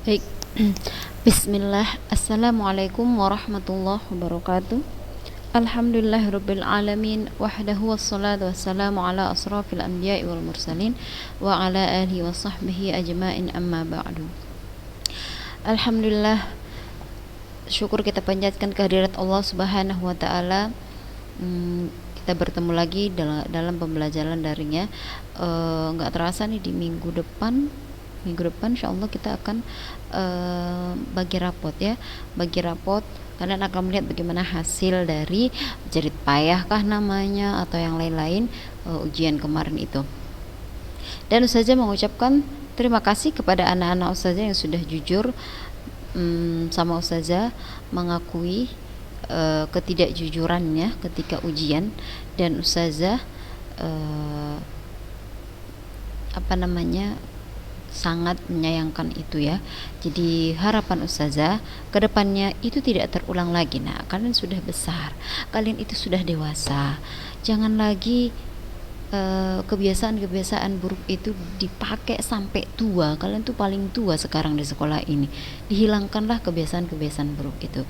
Baik. Bismillah. Assalamualaikum warahmatullahi wabarakatuh. Alhamdulillahirabbil alamin wahdahu wassalatu wassalamu ala asrafil anbiya'i wal mursalin wa ala alihi wa sahbihi ajma'in amma ba'du. Alhamdulillah, syukur kita panjatkan kehadirat Allah Subhanahu wa taala. Kita bertemu lagi dalam pembelajaran daringnya. Nggak terasa nih di minggu depan insyaallah kita akan bagi rapot ya. Bagi rapot, kalian akan melihat bagaimana hasil dari jerit payah kah namanya atau yang lain-lain ujian kemarin itu. Dan Ustazah mengucapkan terima kasih kepada anak-anak Ustazah yang sudah jujur sama Ustazah mengakui ketidakjujurannya ketika ujian, dan Ustazah sangat menyayangkan itu ya. Jadi harapan Ustazah kedepannya itu tidak terulang lagi. Nah, kalian sudah besar, kalian itu sudah dewasa, jangan lagi kebiasaan-kebiasaan buruk itu dipakai sampai tua. Kalian tuh paling tua sekarang di sekolah ini. Dihilangkanlah kebiasaan-kebiasaan buruk itu.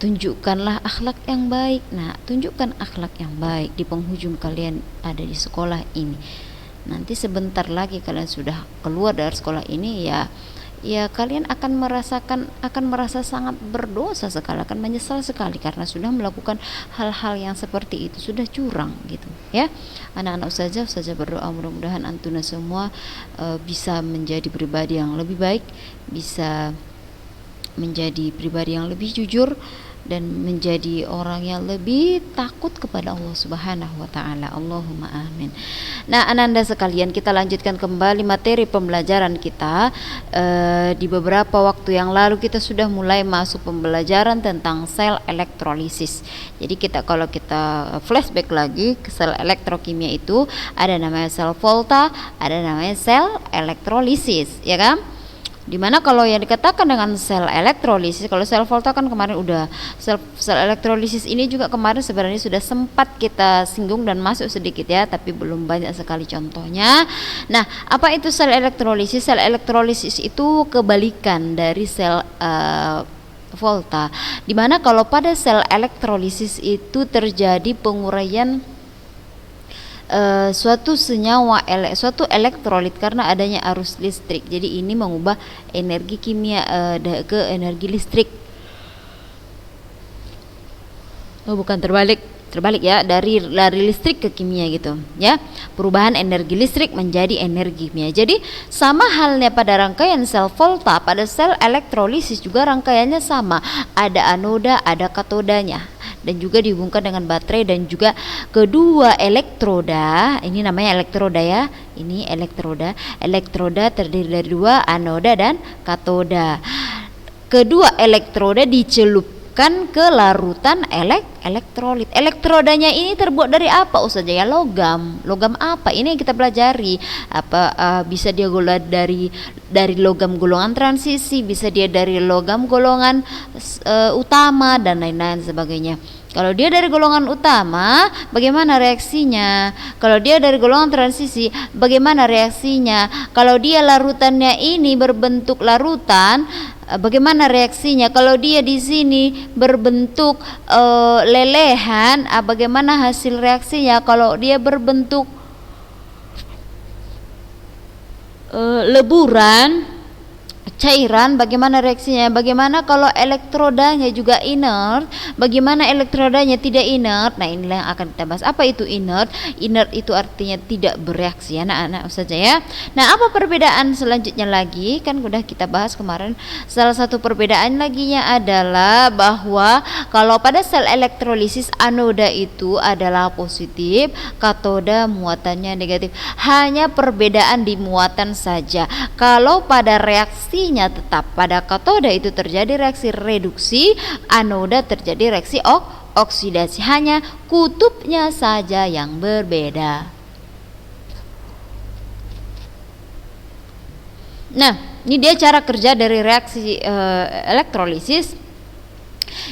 Tunjukkanlah akhlak yang baik. Nah, tunjukkan akhlak yang baik di penghujung kalian ada di sekolah ini. Nanti sebentar lagi kalian sudah keluar dari sekolah ini ya kalian akan merasa sangat berdosa sekali, akan menyesal sekali karena sudah melakukan hal-hal yang seperti itu, sudah curang gitu ya. Anak-anak Ustazah berdoa mudah-mudahan antuna semua bisa menjadi pribadi yang lebih baik, bisa menjadi pribadi yang lebih jujur, dan menjadi orang yang lebih takut kepada Allah Subhanahu wa taala. Allahumma amin. Nah, ananda sekalian, kita lanjutkan kembali materi pembelajaran kita. Di beberapa waktu yang lalu kita sudah mulai masuk pembelajaran tentang sel elektrolisis. Jadi kalau kita flashback lagi ke sel elektrokimia itu ada namanya sel Volta, ada namanya sel elektrolisis, ya kan? Dimana kalau yang dikatakan dengan sel elektrolisis, kalau sel Volta kan kemarin udah, sel elektrolisis ini juga kemarin sebenarnya sudah sempat kita singgung dan masuk sedikit ya, tapi belum banyak sekali contohnya. Nah, apa itu sel elektrolisis? Sel elektrolisis itu kebalikan dari sel Volta, dimana kalau pada sel elektrolisis itu terjadi penguraian suatu senyawa suatu elektrolit karena adanya arus listrik. Jadi ini mengubah energi kimia ke energi listrik. Bukan terbalik ya, dari listrik ke kimia gitu ya. Perubahan energi listrik menjadi energi kimia. Jadi sama halnya pada rangkaian sel Volta, pada sel elektrolisis juga rangkaiannya sama. Ada anoda, ada katodanya, dan juga dihubungkan dengan baterai, dan juga kedua elektroda, ini namanya elektroda ya, ini elektroda terdiri dari dua, anoda dan katoda. Kedua elektroda dicelupkan ke larutan elektrolit. Elektrodanya ini terbuat dari apa Ustazah ya? Logam apa ini yang kita pelajari. Bisa dia dari logam golongan transisi, bisa dia dari logam golongan utama, dan lain-lain sebagainya. Kalau dia dari golongan utama, bagaimana reaksinya? Kalau dia dari golongan transisi, bagaimana reaksinya? Kalau dia larutannya ini berbentuk larutan, bagaimana reaksinya? Kalau dia di sini berbentuk lelehan, bagaimana hasil reaksinya? Kalau dia berbentuk leburan, cairan, bagaimana reaksinya? Bagaimana kalau elektrodanya juga inert? Bagaimana elektrodanya tidak inert? Nah, inilah yang akan kita bahas. Apa itu inert? Inert itu artinya tidak bereaksi, anak-anak saja ya. Nah, apa perbedaan selanjutnya lagi? Kan sudah kita bahas kemarin. Salah satu perbedaan laginya adalah bahwa kalau pada sel elektrolisis anoda itu adalah positif, katoda muatannya negatif. Hanya perbedaan di muatan saja. Kalau pada reaksi tetap pada katoda itu terjadi reaksi reduksi, anoda terjadi reaksi oksidasi, hanya kutubnya saja yang berbeda. Nah, ini dia cara kerja dari reaksi elektrolisis,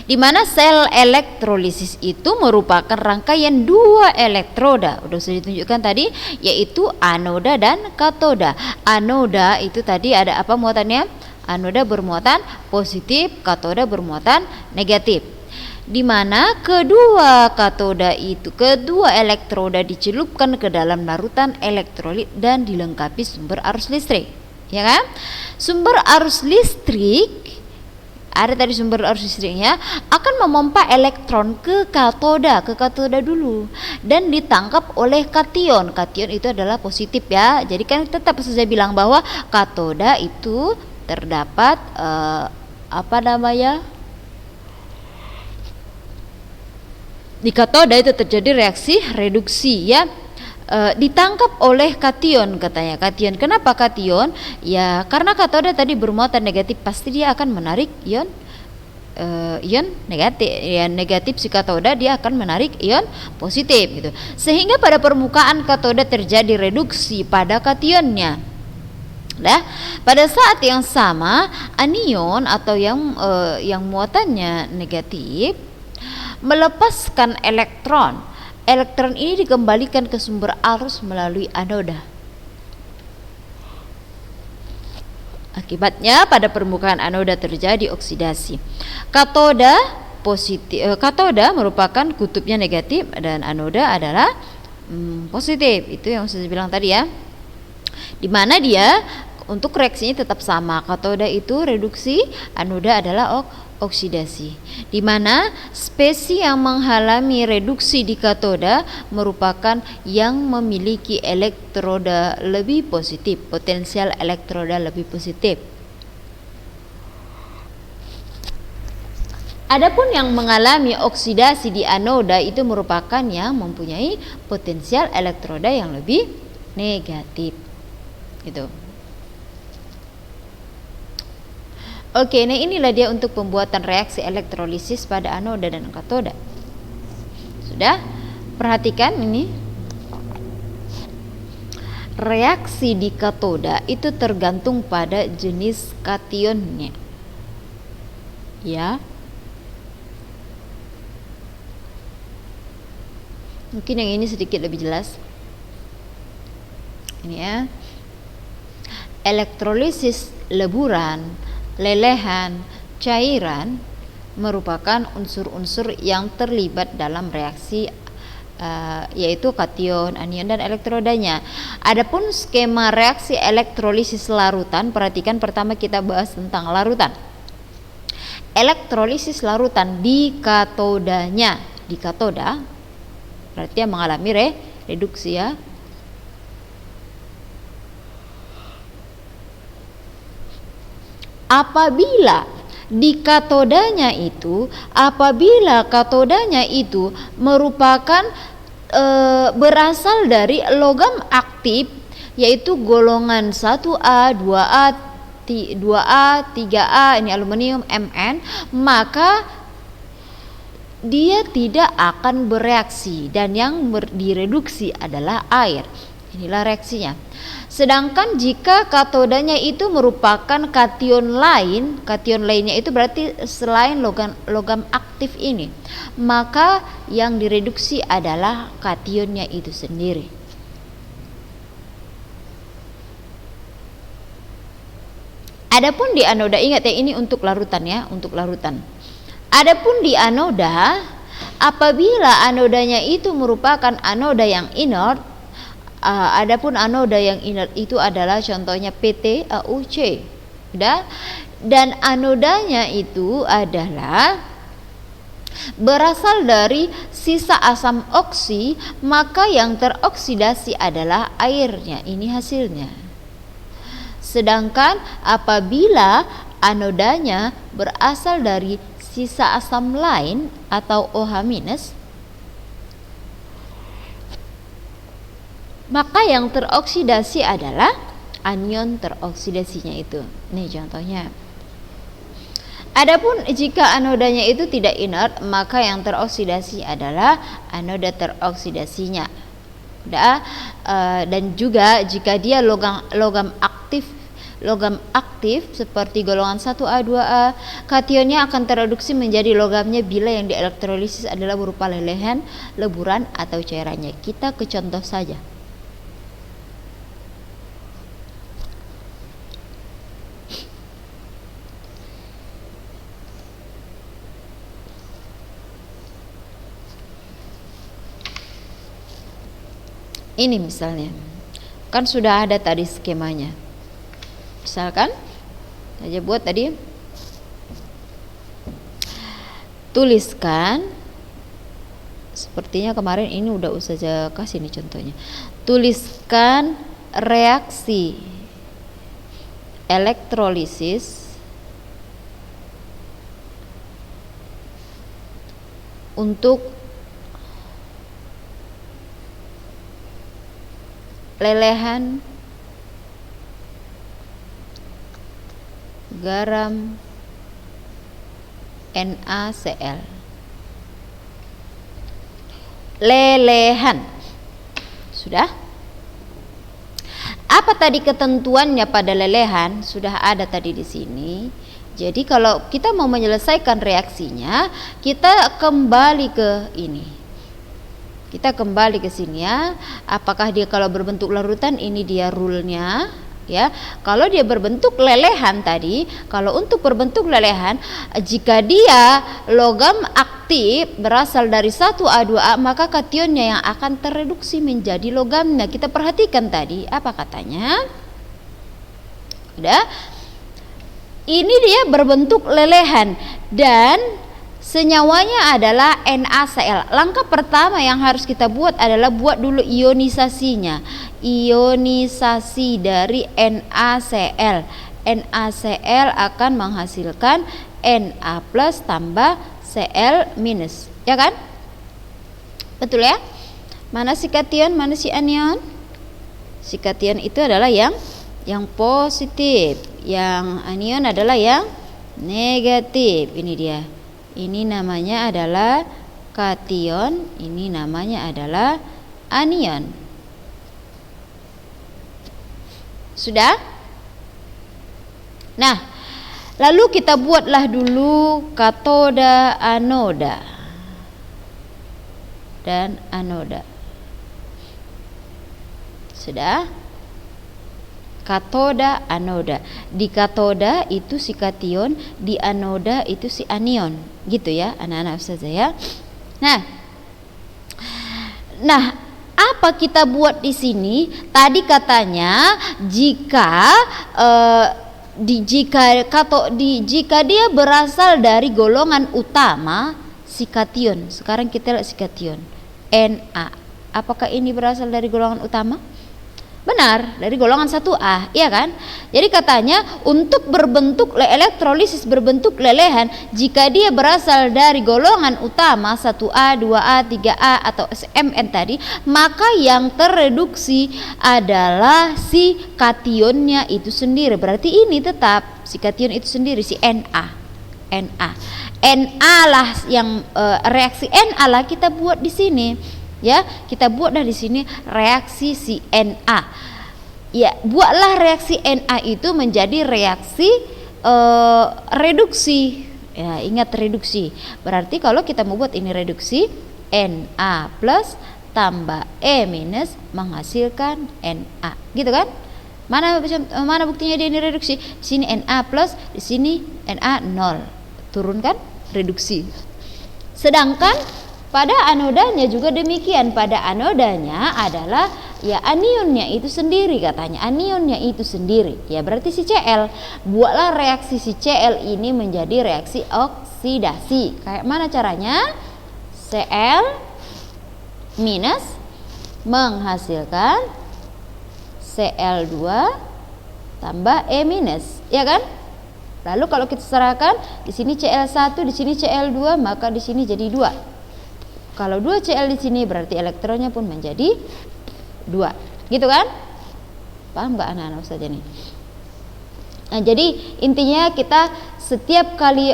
di mana sel elektrolisis itu merupakan rangkaian dua elektroda. Sudah ditunjukkan tadi, yaitu anoda dan katoda. Anoda itu tadi ada apa muatannya? anoda bermuatan positif, katoda bermuatan negatif. Di mana kedua elektroda dicelupkan ke dalam larutan elektrolit dan dilengkapi sumber arus listrik, ya kan? Sumber arus listrik, ada tadi sumber arus listriknya, akan memompa elektron ke katoda dulu dan ditangkap oleh kation. Kation itu adalah positif ya. Jadi kan tetap saya bilang bahwa katoda itu terdapat di katoda itu terjadi reaksi reduksi ya, ditangkap oleh kation katanya. Kation, kenapa kation? Ya karena katoda tadi bermuatan negatif, pasti dia akan menarik ion negatif. Ya negatif si katoda dia akan menarik ion positif gitu. Sehingga pada permukaan katoda terjadi reduksi pada kationnya. Nah, pada saat yang sama anion atau yang muatannya negatif melepaskan elektron. Elektron ini dikembalikan ke sumber arus melalui anoda. Akibatnya pada permukaan anoda terjadi oksidasi. Katoda merupakan kutubnya negatif dan anoda adalah positif. Itu yang saya bilang tadi ya. Di mana dia untuk reaksinya tetap sama. Katoda itu reduksi, anoda adalah oksidasi. Di mana spesies yang mengalami reduksi di katoda merupakan yang memiliki elektroda lebih positif, potensial elektroda lebih positif. Adapun yang mengalami oksidasi di anoda itu merupakan yang mempunyai potensial elektroda yang lebih negatif. Gitu. Oke, nah inilah dia untuk pembuatan reaksi elektrolisis pada anoda dan katoda. Sudah? Perhatikan ini. Reaksi di katoda itu tergantung pada jenis kationnya. Ya. Mungkin yang ini sedikit lebih jelas. Ini ya. Elektrolisis leburan, lelehan, cairan merupakan unsur-unsur yang terlibat dalam reaksi yaitu kation, anion dan elektrodanya. Adapun skema reaksi elektrolisis larutan, perhatikan pertama kita bahas tentang larutan. Elektrolisis larutan di katodanya, di katoda berarti yang mengalami reduksi ya. Apabila katodanya itu merupakan berasal dari logam aktif yaitu golongan 1A, 2A, 3A, ini aluminium Mn, maka dia tidak akan bereaksi dan yang direduksi adalah air. Inilah reaksinya. Sedangkan jika katodanya itu merupakan kation lainnya itu berarti selain logam aktif ini, maka yang direduksi adalah kationnya itu sendiri. Adapun di anoda, ingat ya ini untuk larutan ya, untuk larutan. Adapun di anoda, apabila anodanya itu merupakan anoda yang inert, adapun anoda yang inert itu adalah contohnya PT, AuC, dan anodanya itu adalah berasal dari sisa asam oksi, maka yang teroksidasi adalah airnya. Ini hasilnya. Sedangkan apabila anodanya berasal dari sisa asam lain atau OH-, maka yang teroksidasi adalah anion teroksidasinya itu. Nih contohnya. Adapun jika anodanya itu tidak inert, maka yang teroksidasi adalah anoda teroksidasinya. Dan juga jika dia logam aktif seperti golongan 1A, 2A, kationnya akan tereduksi menjadi logamnya bila yang dielektrolisis adalah berupa lelehan, leburan atau cairannya. Kita ke contoh saja. Ini misalnya, kan sudah ada tadi skemanya. Misalkan aja buat tadi, tuliskan, sepertinya kemarin ini udah saya kasih nih contohnya. Tuliskan reaksi elektrolisis untuk lelehan garam NaCl. Lelehan. Sudah? Apa tadi ketentuannya pada lelehan? Sudah ada tadi di sini. Jadi kalau kita mau menyelesaikan reaksinya, kita kembali ke ini. Kita kembali ke sini ya. Apakah dia kalau berbentuk larutan, ini dia rule-nya ya. Kalau dia berbentuk lelehan tadi, kalau untuk berbentuk lelehan, jika dia logam aktif berasal dari 1A2A, maka kationnya yang akan tereduksi menjadi logamnya. Kita perhatikan tadi apa katanya. Udah. Ini dia berbentuk lelehan dan senyawanya adalah NaCl. Langkah pertama yang harus kita buat adalah buat dulu ionisasinya. Ionisasi dari NaCl. NaCl akan menghasilkan Na plus tambah Cl minus, ya kan? Betul ya? Mana si kation, mana si anion? Si kation itu adalah yang positif, yang anion adalah yang negatif. Ini dia. Ini namanya adalah kation, ini namanya adalah anion. Sudah? Nah, lalu kita buatlah dulu katoda, anoda dan anoda. Sudah? Katoda, anoda. Di katoda itu si kation, di anoda itu si anion. Gitu ya, anak-anak ustazah ya. Nah, apa kita buat di sini? Tadi katanya jika jika dia berasal dari golongan utama si kation. Sekarang kita lihat si kation Na. Apakah ini berasal dari golongan utama? Benar, dari golongan 1A, iya kan? Jadi katanya untuk berbentuk elektrolisis berbentuk lelehan, jika dia berasal dari golongan utama 1A, 2A, 3A atau SMN tadi, maka yang tereduksi adalah si kationnya itu sendiri. Berarti ini tetap si kation itu sendiri, si Na lah yang reaksi Na lah kita buat di sini. Ya, kita buatlah di sini reaksi si Na. Ya, buatlah reaksi Na itu menjadi reaksi reduksi. Ya, ingat reduksi. Berarti kalau kita mau buat ini reduksi, Na plus tambah E minus menghasilkan Na. Gitu kan? Mana buktinya dia ini reduksi? Di sini Na plus, di sini Na 0. Turunkan reduksi. Sedangkan pada anodanya juga demikian. Pada anodanya adalah ya anionnya itu sendiri, katanya anionnya itu sendiri. Ya berarti si Cl. Buatlah reaksi si Cl ini menjadi reaksi oksidasi. Kayak mana caranya? Cl minus menghasilkan Cl2 tambah E minus, ya kan? Lalu kalau kita serahkan di sini Cl1, di sini Cl2, maka di sini jadi 2. Kalau 2 Cl di sini berarti elektronnya pun menjadi 2. Gitu kan? Paham enggak anak-anak saja nih? Nah, jadi intinya kita setiap kali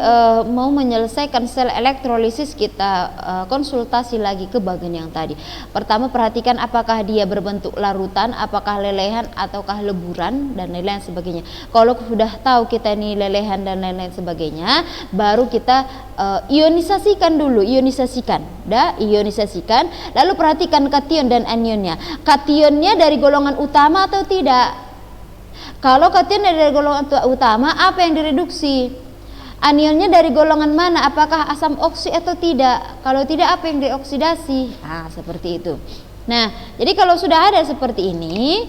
mau menyelesaikan sel elektrolisis, kita konsultasi lagi ke bagian yang tadi. Pertama, perhatikan apakah dia berbentuk larutan, apakah lelehan ataukah leburan dan lain-lain sebagainya. Kalau sudah tahu kita ini lelehan dan lain-lain sebagainya, baru kita ionisasikan dulu, ionisasikan. Lalu perhatikan kation dan anionnya. Kationnya dari golongan utama atau tidak? Kalau kation dari golongan utama, apa yang direduksi? Anionnya dari golongan mana? Apakah asam oksi atau tidak? Kalau tidak, apa yang dioksidasi? Nah, seperti itu. Nah, jadi kalau sudah ada seperti ini,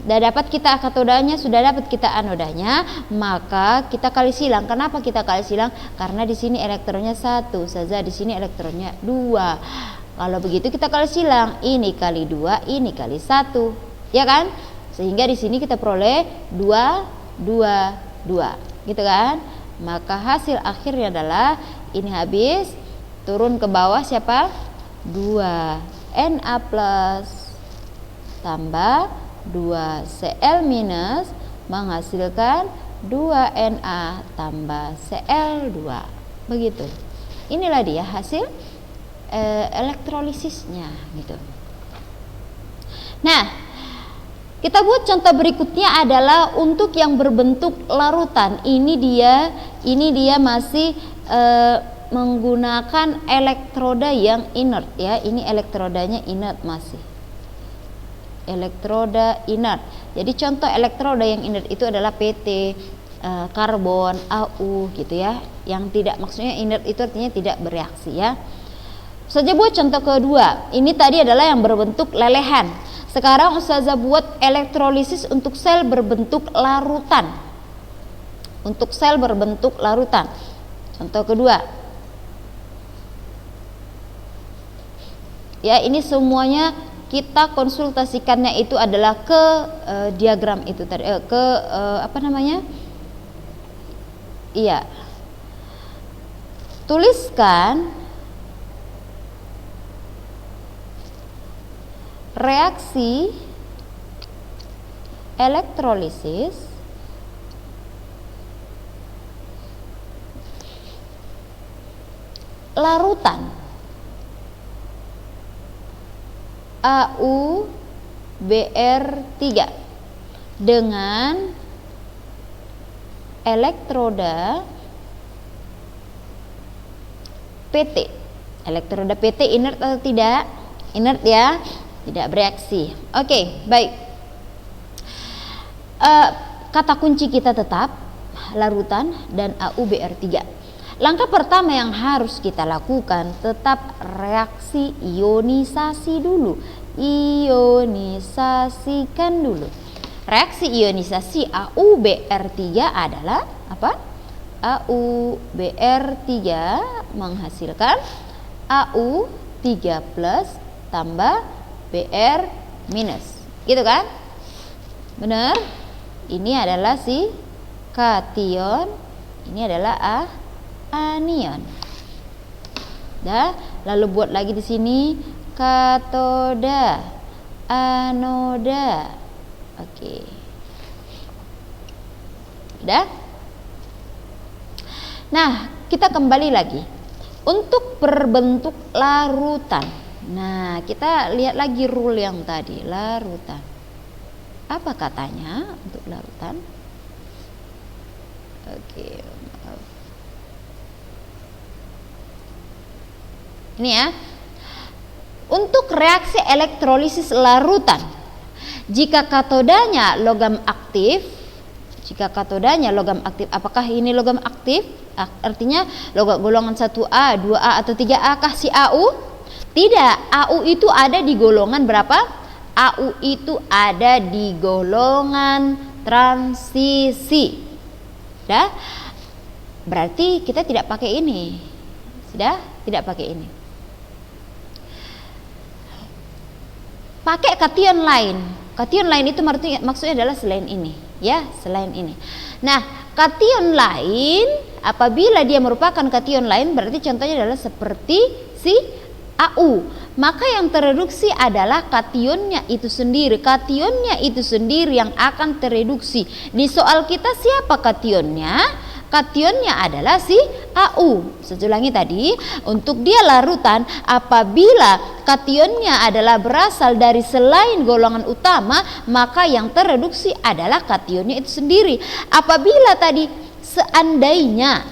sudah dapat kita katodanya, sudah dapat kita anodanya, maka kita kali silang. Kenapa kita kali silang? Karena di sini elektronnya 1 saja, di sini elektronnya 2. Kalau begitu kita kali silang, ini kali 2, ini kali 1, ya kan? Sehingga di sini kita peroleh 2, 2, 2, gitu kan? Maka hasil akhirnya adalah ini habis, turun ke bawah siapa? 2 Na plus tambah 2 Cl minus menghasilkan 2 Na tambah Cl2. Begitu. Inilah dia hasil elektrolisisnya gitu. Nah, kita buat contoh berikutnya adalah untuk yang berbentuk larutan. Ini dia masih menggunakan elektroda yang inert ya. Ini elektrodanya inert masih. Elektroda inert. Jadi contoh elektroda yang inert itu adalah PT, karbon, Au gitu ya. Yang tidak, maksudnya inert itu artinya tidak bereaksi ya. Saja buat contoh kedua. Ini tadi adalah yang berbentuk lelehan. Sekarang Ustazah buat elektrolisis untuk sel berbentuk larutan. Untuk sel berbentuk larutan. Contoh kedua. Ya, ini semuanya kita konsultasikannya itu adalah ke diagram itu tadi, apa namanya? Iya. Tuliskan reaksi elektrolisis larutan AuBr3 dengan elektroda PT. Elektroda PT inert atau tidak? Inert ya, tidak bereaksi. Oke, baik. Kata kunci kita tetap larutan dan AuBr3. Langkah pertama yang harus kita lakukan tetap reaksi ionisasi dulu. Ionisasikan dulu. Reaksi ionisasi AuBr3 adalah apa? AuBr3 menghasilkan Au3 plus tambah Br minus. Gitu kan? Benar? Ini adalah si kation, ini adalah anion. Dah, lalu buat lagi di sini katoda, anoda. Oke. Dah. Nah, kita kembali lagi untuk berbentuk larutan. Nah, kita lihat lagi rule yang tadi, larutan. Apa katanya untuk larutan? Oke, maaf. Ini ya. Untuk reaksi elektrolisis larutan, jika katodanya logam aktif, apakah ini logam aktif? Artinya golongan 1A, 2A atau 3A kah si Au? Tidak, Au itu ada di golongan berapa? Au itu ada di golongan transisi. Sudah? Berarti kita tidak pakai ini. Sudah? Tidak pakai ini. Pakai kation lain. Kation lain itu maksudnya adalah selain ini, ya, selain ini. Nah, kation lain apabila dia merupakan kation lain berarti contohnya adalah seperti si Au. Maka yang tereduksi adalah kationnya itu sendiri. Kationnya itu sendiri yang akan tereduksi. Di soal kita siapa kationnya? Kationnya adalah si Au. Saya ulangi tadi, untuk dia larutan apabila kationnya adalah berasal dari selain golongan utama, maka yang tereduksi adalah kationnya itu sendiri. Apabila tadi seandainya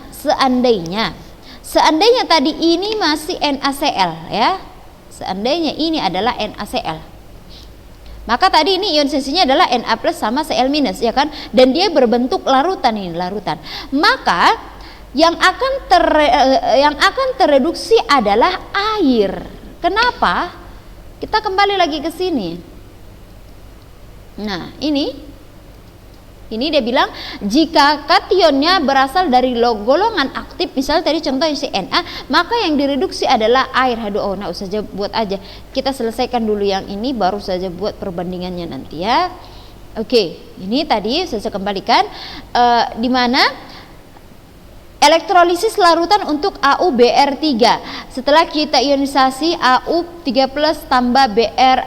tadi ini masih NaCl ya. Seandainya ini adalah NaCl. Maka tadi ini ionisasinya adalah Na plus sama Cl minus ya kan, dan dia berbentuk larutan ini, larutan. Maka yang akan tereduksi adalah air. Kenapa? Kita kembali lagi ke sini. Nah, ini dia bilang jika kationnya berasal dari golongan aktif, misalnya tadi contohnya si Na, maka yang direduksi adalah air H2O. Nah, usah saja buat aja. Kita selesaikan dulu yang ini, baru saja buat perbandingannya nanti ya. Oke, ini tadi saya kembalikan di mana elektrolisis larutan untuk AuBr3. Setelah kita ionisasi AU3+ tambah Br-,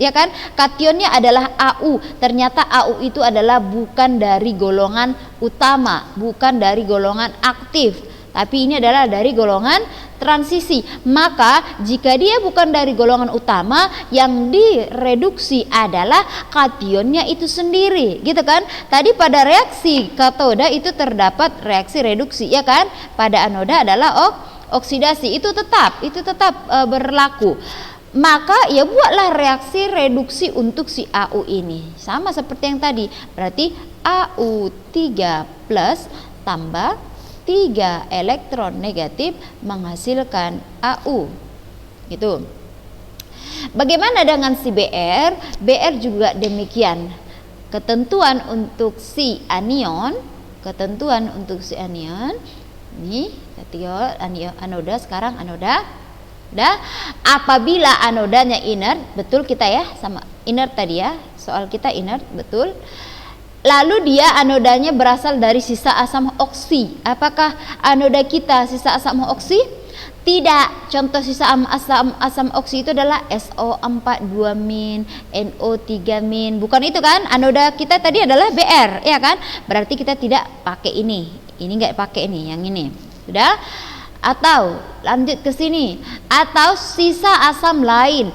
ya kan? Kationnya adalah Au. Ternyata Au itu adalah bukan dari golongan utama, bukan dari golongan aktif, tapi ini adalah dari golongan transisi. Maka jika dia bukan dari golongan utama, yang direduksi adalah kationnya itu sendiri, gitu kan? Tadi pada reaksi katoda itu terdapat reaksi reduksi, ya kan? Pada anoda adalah oksidasi. Itu tetap berlaku. Maka ya buatlah reaksi reduksi untuk si Au ini. Sama seperti yang tadi. Berarti Au3+ tambah 3 elektron negatif menghasilkan Au. Gitu. Bagaimana dengan si Br? Br juga demikian. Ketentuan untuk si anion, ini anoda, sekarang anoda. Apabila anodanya inert, betul kita ya, sama inert tadi ya, soal kita inert, betul. Lalu dia anodanya berasal dari sisa asam oksi. Apakah anoda kita sisa asam oksi? Tidak. Contoh sisa asam oksi itu adalah SO4 2-, NO3-. Bukan itu kan? Anoda kita tadi adalah Br, ya kan? Berarti kita tidak pakai ini. Ini enggak pakai ini, yang ini. Sudah? Atau lanjut ke sini. Atau sisa asam lain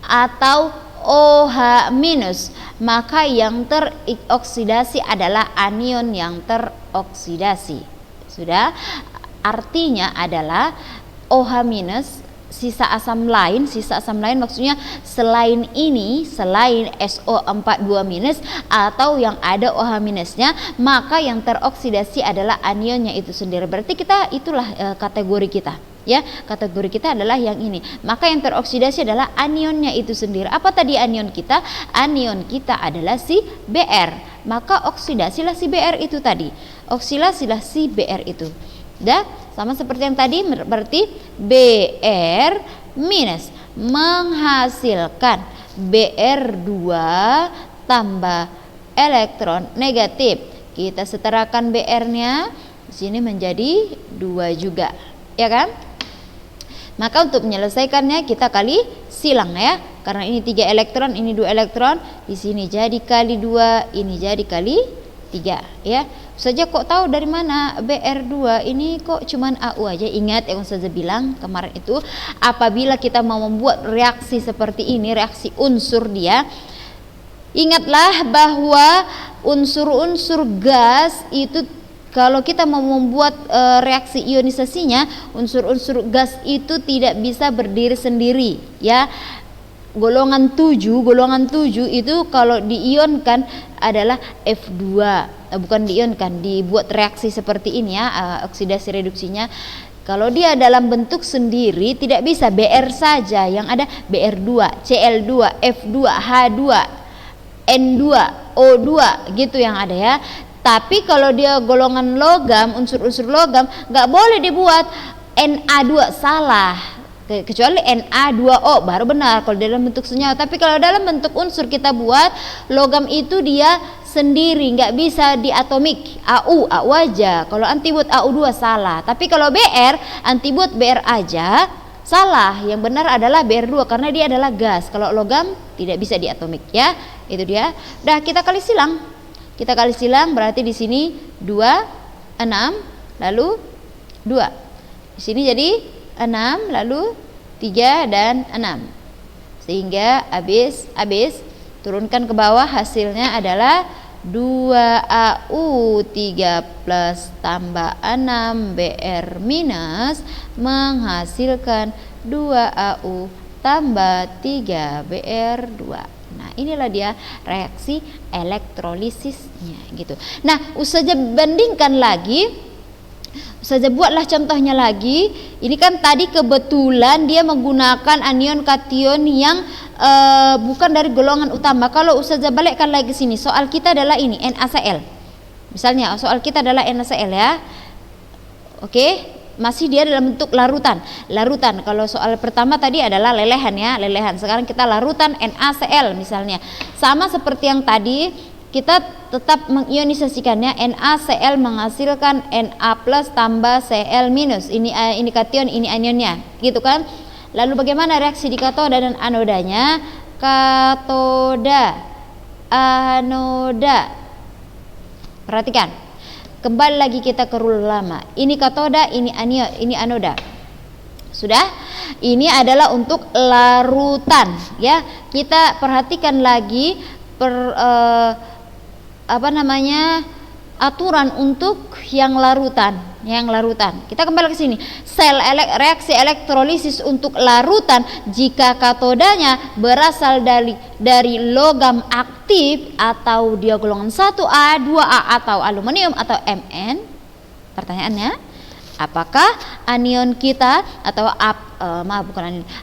atau OH-, maka yang teroksidasi adalah anion yang teroksidasi. Sudah? Artinya adalah OH-, sisa asam lain maksudnya selain ini, selain SO4 2- atau yang ada OH-nya, maka yang teroksidasi adalah anionnya itu sendiri. Berarti kita itulah kategori kita. Ya, kategori kita adalah yang ini. Maka yang teroksidasi adalah anionnya itu sendiri. Apa tadi anion kita? Anion kita adalah si Br. Maka oksidasilah si Br itu tadi. Oksidasilah si Br itu. Dah, sama seperti yang tadi, berarti Br- menghasilkan Br2 tambah elektron negatif. Kita setarakan Br-nya di sini menjadi 2 juga, ya kan? Maka untuk menyelesaikannya kita kali silang ya. Karena ini 3 elektron, ini 2 elektron, di sini jadi kali 2, ini jadi kali 3 ya. Saja kok tahu dari mana Br2 ini kok cuman Au aja. Ingat yang saya bilang kemarin itu, apabila kita mau membuat reaksi seperti ini, reaksi unsur dia, ingatlah bahwa unsur-unsur gas itu kalau kita mau membuat reaksi ionisasinya, unsur-unsur gas itu tidak bisa berdiri sendiri ya. Golongan 7 itu kalau diionkan adalah F2. Bukan diionkan, dibuat reaksi seperti ini ya, oksidasi reduksinya. Kalau dia dalam bentuk sendiri tidak bisa Br saja, yang ada Br2, Cl2, F2, H2, N2, O2 gitu yang ada ya. Tapi kalau dia golongan logam, unsur-unsur logam, nggak boleh dibuat Na2, salah. Kecuali Na2O baru benar kalau dalam bentuk senyawa. Tapi kalau dalam bentuk unsur kita buat logam itu dia sendiri, nggak bisa diatomik. Au aja. Kalau anti buat Au2 salah. Tapi kalau Br, anti buat Br aja salah. Yang benar adalah Br2 karena dia adalah gas. Kalau logam tidak bisa diatomik ya. Itu dia. Dah kita kali silang. Kita kali silang berarti di sini 2, 6, lalu 2. Di sini jadi 6, lalu 3 dan 6. Sehingga habis turunkan ke bawah, hasilnya adalah 2Au3+ tambah 6Br- menghasilkan 2Au tambah 3Br2. Nah, inilah dia reaksi elektrolisisnya gitu. Nah, usah bandingkan lagi Saja buatlah contohnya lagi. Ini kan tadi kebetulan dia menggunakan anion kation yang bukan dari golongan utama. Kalau Ustazah balikkan lagi sini, soal kita adalah ini NaCl. Misalnya soal kita adalah NaCl ya. Oke, masih dia dalam bentuk larutan. Larutan. Kalau soal pertama tadi adalah lelehan ya, lelehan. Sekarang kita larutan NaCl misalnya. Sama seperti yang tadi, kita tetap mengionisasikannya. NaCl menghasilkan Na plus tambah Cl minus. Ini kation, ini anionnya, gitu kan? Lalu bagaimana reaksi di katoda dan anodanya? Katoda, anoda. Perhatikan. Kembali lagi kita ke rule lama. Ini katoda, ini anion, ini anoda. Sudah? Ini adalah untuk larutan, ya. Kita perhatikan lagi aturan untuk yang larutan, kita kembali ke sini. Reaksi elektrolisis untuk larutan, jika katodanya berasal dari logam aktif atau dia golongan 1A, 2A atau aluminium atau Mn. Pertanyaannya, apakah anion kita atau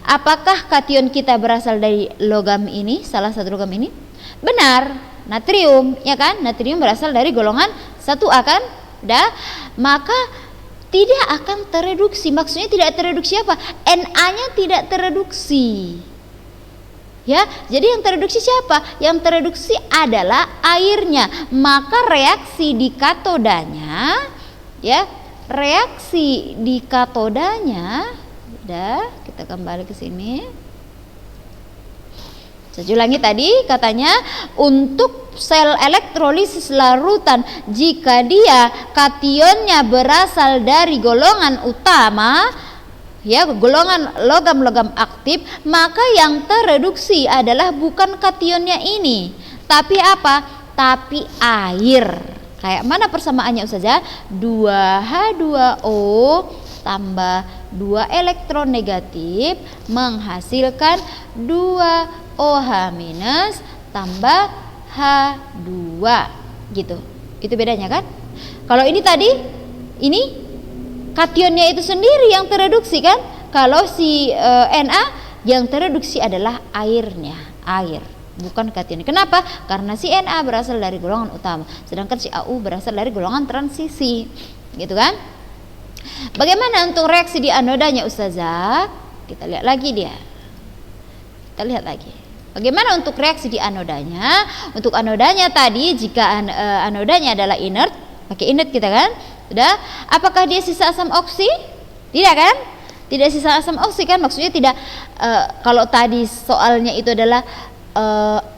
apakah kation kita berasal dari logam ini, salah satu logam ini? Benar. Natrium, ya kan? Natrium berasal dari golongan 1A kan? Maka tidak akan tereduksi. Maksudnya tidak tereduksi apa? Na-nya tidak tereduksi. Ya, jadi yang tereduksi siapa? Yang tereduksi adalah airnya. Maka reaksi di katodanya, ya, reaksi di katodanya, kita kembali ke sini. Saya ulangi tadi, katanya untuk sel elektrolisis larutan, jika dia kationnya berasal dari golongan utama, ya, golongan logam-logam aktif, maka yang tereduksi adalah bukan kationnya ini, tapi apa? Tapi air. Kayak mana persamaannya Ustazah? 2H2O tambah 2 elektron negatif menghasilkan 2OH minus tambah H2 gitu. Itu bedanya kan? Kalau ini tadi, ini kationnya itu sendiri yang tereduksi kan? Kalau si Na yang tereduksi adalah airnya, air, bukan kationnya. Kenapa? Karena si Na berasal dari golongan utama, sedangkan si Au berasal dari golongan transisi, gitu kan? Bagaimana untuk reaksi di anodanya Ustazah? Kita lihat lagi dia. Kita lihat lagi. Bagaimana untuk reaksi di anodanya? Untuk anodanya tadi, jika anodanya adalah inert, pakai inert kita kan? Sudah. Apakah dia sisa asam oksi? Tidak kan? Tidak sisa asam oksi kan? Maksudnya tidak. Kalau tadi soalnya itu adalah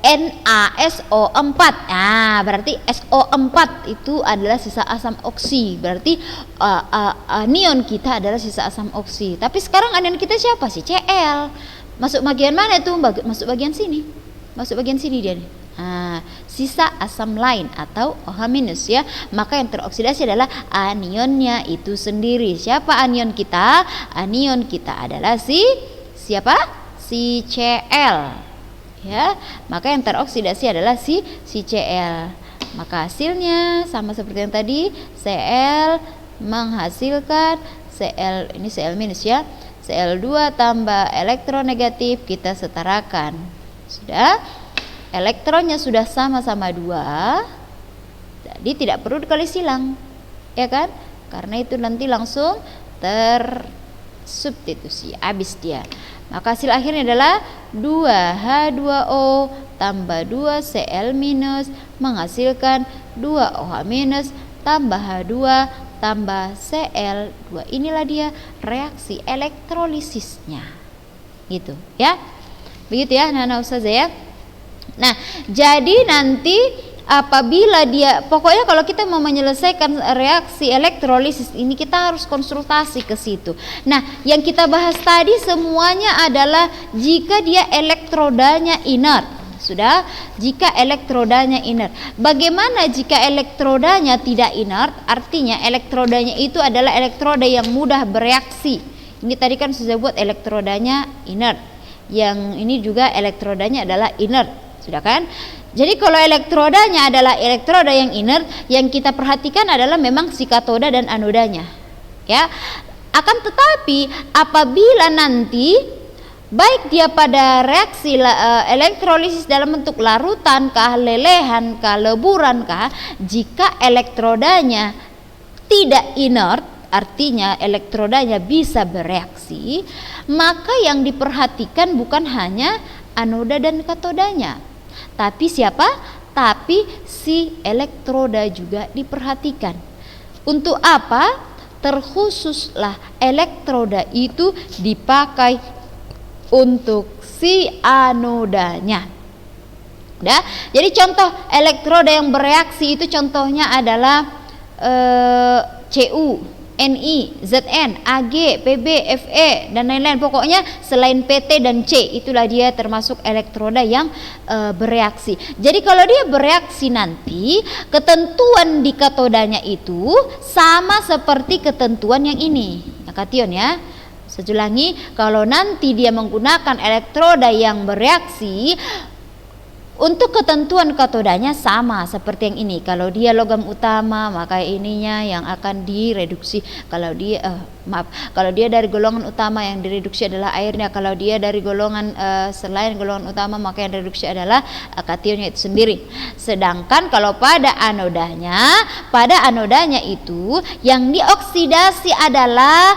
NaSO4. Nah, berarti SO4 itu adalah sisa asam oksi. Berarti anion kita adalah sisa asam oksi. Tapi sekarang anion kita siapa sih? Cl. Masuk bagian mana itu? Masuk bagian sini. Masuk bagian sini dia nih. Nah, sisa asam lain atau OH- ya. Maka yang teroksidasi adalah anionnya itu sendiri. Siapa anion kita? Anion kita adalah siapa? Si Cl. Ya, maka yang teroksidasi adalah si Cl. Maka hasilnya sama seperti yang tadi, Cl menghasilkan Cl, ini Cl minus ya, Cl2 tambah elektron negatif, kita setarakan. Sudah, elektronnya sudah sama-sama 2, jadi tidak perlu dikali silang, ya kan? Karena itu nanti langsung tersubstitusi, habis dia. Maka hasil akhirnya adalah 2H2O tambah 2Cl minus menghasilkan 2OH minus tambah H2 tambah Cl2. Inilah dia reaksi elektrolisisnya. Gitu ya. Begitu ya Nana Ustazah ya. Nah, jadi nanti apabila dia, pokoknya kalau kita mau menyelesaikan reaksi elektrolisis ini kita harus konsultasi ke situ. Nah, yang kita bahas tadi semuanya adalah jika dia elektrodanya inert. Sudah, jika elektrodanya inert. Bagaimana jika elektrodanya tidak inert? Artinya elektrodanya itu adalah elektroda yang mudah bereaksi. Ini tadi kan sudah buat elektrodanya inert. Yang ini juga elektrodanya adalah inert. Sudah kan? Jadi kalau elektrodanya adalah elektroda yang inert, yang kita perhatikan adalah memang si katoda dan anodanya. ya. Akan tetapi apabila nanti baik dia pada reaksi elektrolisis dalam bentuk larutan kah, lelehan kah, leburan kah, jika elektrodanya tidak inert, artinya elektrodanya bisa bereaksi, maka yang diperhatikan bukan hanya anoda dan katodanya, tapi siapa? Tapi si elektroda juga diperhatikan. Untuk apa? Terkhususlah elektroda itu dipakai untuk si anodanya. Jadi contoh elektroda yang bereaksi itu contohnya adalah Cu, Ni, Zn, Ag, Pb, Fe dan lain-lain. Pokoknya selain Pt dan C, itulah dia termasuk elektroda yang bereaksi. Jadi kalau dia bereaksi nanti, ketentuan di katodanya itu sama seperti ketentuan yang ini, kation ya. Saya ulangi, kalau nanti dia menggunakan elektroda yang bereaksi, untuk ketentuan katodanya sama seperti yang ini. Kalau dia logam utama, maka ininya yang akan direduksi. Kalau dia dari golongan utama, yang direduksi adalah airnya. Kalau dia dari golongan selain golongan utama, maka yang direduksi adalah kationnya itu sendiri. Sedangkan kalau pada anodanya itu yang dioksidasi adalah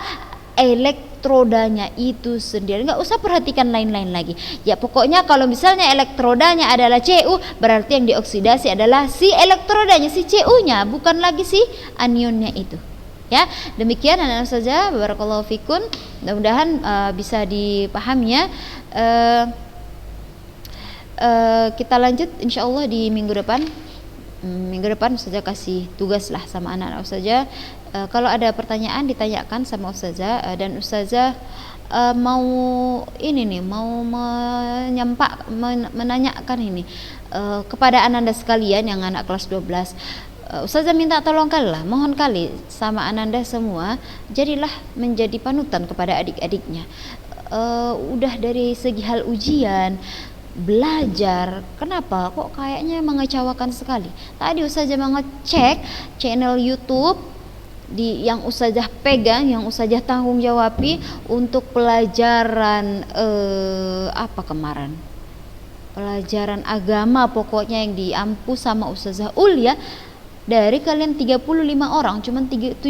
elektrodanya itu sendiri. Nggak usah perhatikan lain-lain lagi ya. Pokoknya kalau misalnya elektrodanya adalah Cu, berarti yang dioksidasi adalah si elektrodanya, si Cu-nya, bukan lagi si anionnya itu ya. Demikian anak-anak saja, barakallahu fikun. Mudah-mudahan bisa dipahami ya. Kita lanjut insyaallah di minggu depan saja kasih tugas lah sama anak-anak saja. Kalau ada pertanyaan ditanyakan sama ustazah, dan ustazah mau menanyakan ini kepada ananda sekalian yang anak kelas 12. Ustazah minta tolong kali lah, mohon kali sama ananda semua, jadilah menjadi panutan kepada adik-adiknya. Udah dari segi hal ujian, belajar, kenapa kok kayaknya mengecewakan sekali. Tadi ustazah mengecek channel YouTube yang ustazah pegang, yang ustazah tanggung jawabi untuk pelajaran pelajaran agama pokoknya, yang diampu sama ustazah Ulia. Dari kalian 35 orang, cuma 17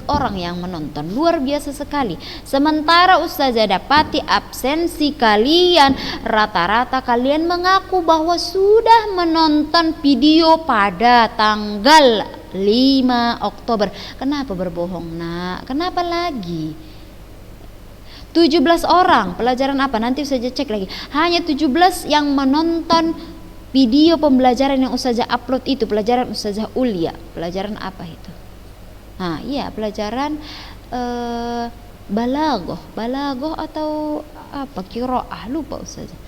orang yang menonton. Luar biasa sekali. Sementara ustazah dapati absensi kalian, rata-rata kalian mengaku bahwa sudah menonton video pada tanggal 5 Oktober. Kenapa berbohong nak? Kenapa lagi? 17 orang, pelajaran apa? Nanti ustazah cek lagi. Hanya 17 yang menonton video pembelajaran yang ustazah upload itu, pelajaran ustazah Ulia. Pelajaran apa itu? Nah, iya, pelajaran balaghah atau apa? Qiraah, lupa ustazah.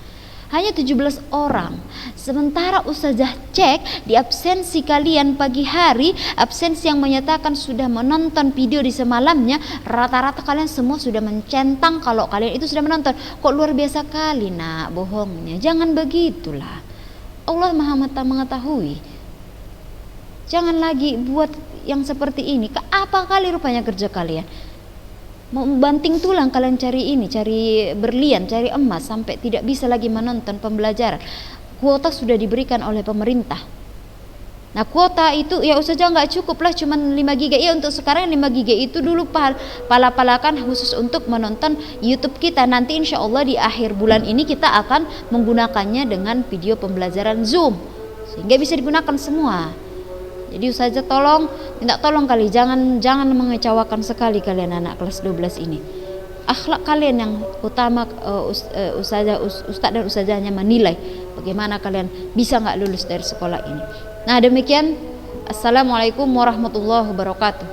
Hanya 17 orang. Sementara ustazah cek di absensi kalian pagi hari, absensi yang menyatakan sudah menonton video di semalamnya, rata-rata kalian semua sudah mencentang kalau kalian itu sudah menonton. Kok luar biasa kali nak bohongnya. Jangan begitulah. Allah Maha mengetahui. Jangan lagi buat yang seperti ini. Apa kali rupanya kerja kalian? Mau banting tulang kalian cari berlian, cari emas, sampai tidak bisa lagi menonton pembelajaran. Kuota sudah diberikan oleh pemerintah. Nah, kuota itu ya ustazah nggak cukup lah, cuma 5 GB. Ya untuk sekarang 5 GB itu dulu pala-palakan khusus untuk menonton YouTube kita. Nanti insya Allah di akhir bulan ini kita akan menggunakannya dengan video pembelajaran Zoom, sehingga bisa digunakan semua. Jadi ustazah minta tolong kali, jangan mengecewakan sekali kalian anak kelas 12 ini. Akhlak kalian yang utama, ustaz dan ustazahnya menilai bagaimana kalian bisa nggak lulus dari sekolah ini. Nah demikian, assalamualaikum warahmatullahi wabarakatuh.